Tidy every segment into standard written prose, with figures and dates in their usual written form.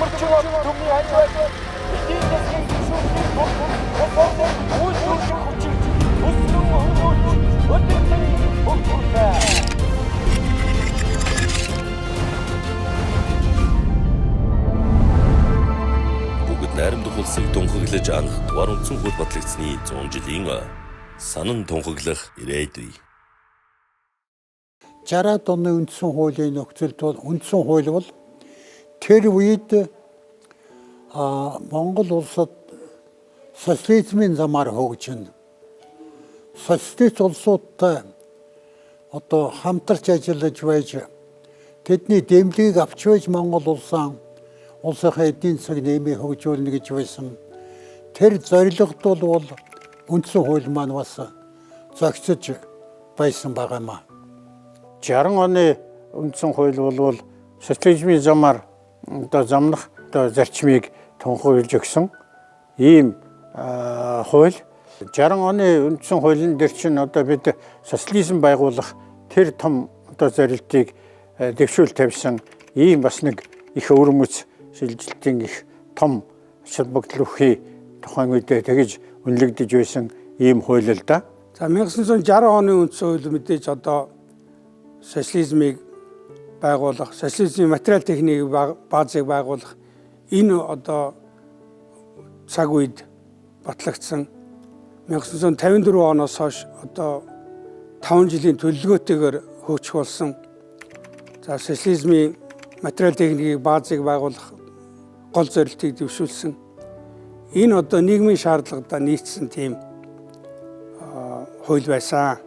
Өдөрмөрчөөр төмний аяар эдийн засгийн гишүүний бодлоо үйлдвэрлэх хүчин өсрөн хөнгөлж өдөртний хөгжүүлээ. Бүгд найрамдах улсыг тунхаглаж анх дугаар үндсэн хууль батлагдсны 100 жилийн санан тунхаглах ирээдүй. 60-аад оны үндсэн хуулийн нөхцөлд бол үндсэн хууль бол тэр үед Монгол улсад социализмын замаар хөгжинэ. Социалист улсуудтай одоо хамтарч ажиллаж байж тэдний дэмжлэгийг авч байж Монгол улсынхаа эдийн засаг нэмийг хөгжүүлнэ гэж байсан. Тэр зорилгот бол үндсэн хууль маань бас зохицож байсан байгаамаа. 60 оны үндсэн хууль бол социализмын замаар одоо замнах зарчмыг тунхаглаж өгсөн ийм хууль. 60 оны үндсэн хуулийн дээр чинь одоо бид социализм байгуулах тэр том одоо зорилтыг дэвшүүл тавьсан ийм бас нэг их өвөрмөц шилжилтийн их том шилбэгдэл өгөхий тухайн үедээ тэгж үнэлэгдэж байсан ийм хууль л да. За 1960 оны үндсэн хууль мэдээж одоо социализмыг байгуулах, социализмын материал техникийн баазыг байгуулах энэ одоо цаг үед батлагдсан 1954 оноос хойш одоо 5 жилийн төлөвлөгөөтэйгээр хөгжих болсон. За социализмын материал техникийн баазыг байгуулах гол зорилтыг дэвшүүлсэн. Энэ одоо нийгмийн шаардлагуудаа нийцсэн тийм хууль байсан.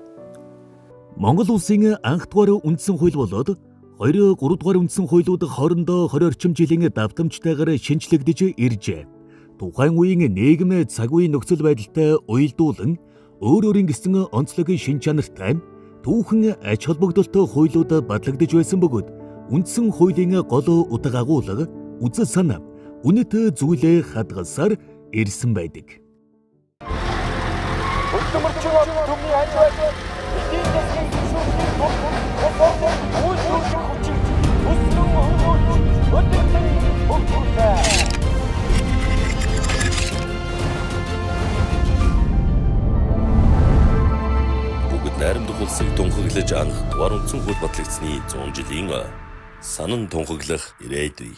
Монгол улсын анх дугаар үндсэн хууль болоод 2, 3 дугаар үндсэн хуулиуд хоорондоо 20 орчим жилийн давтамжтайгаар шинжлэгдэж иржээ. Тухайн үеийн нийгэм цаг үеийн нөхцөл байдалтай уялдуулан өөр өөрийн гэсэн онцлогийн шин чанартай түүхэн ач холбогдолтой хуулиуд батлагдж байсан бөгөөд үндсэн хуулийн гол утга агуулга үзэл санаа үнэт зүйлээ хадгалсаар ирсэн байдаг. Өдөрмөрчөөр төмний аяар эдийн засгийн гишүүний бодлоо үйлдвэрлэх хүчин өсрөн хөнгөлж өдөртний хөгжүүлээ. Бүгд найрамдах улсыг тунхаглаж анх дугаар үндсэн хууль батлагдсны 100 жилийн санан тунхаглах ирээдүй.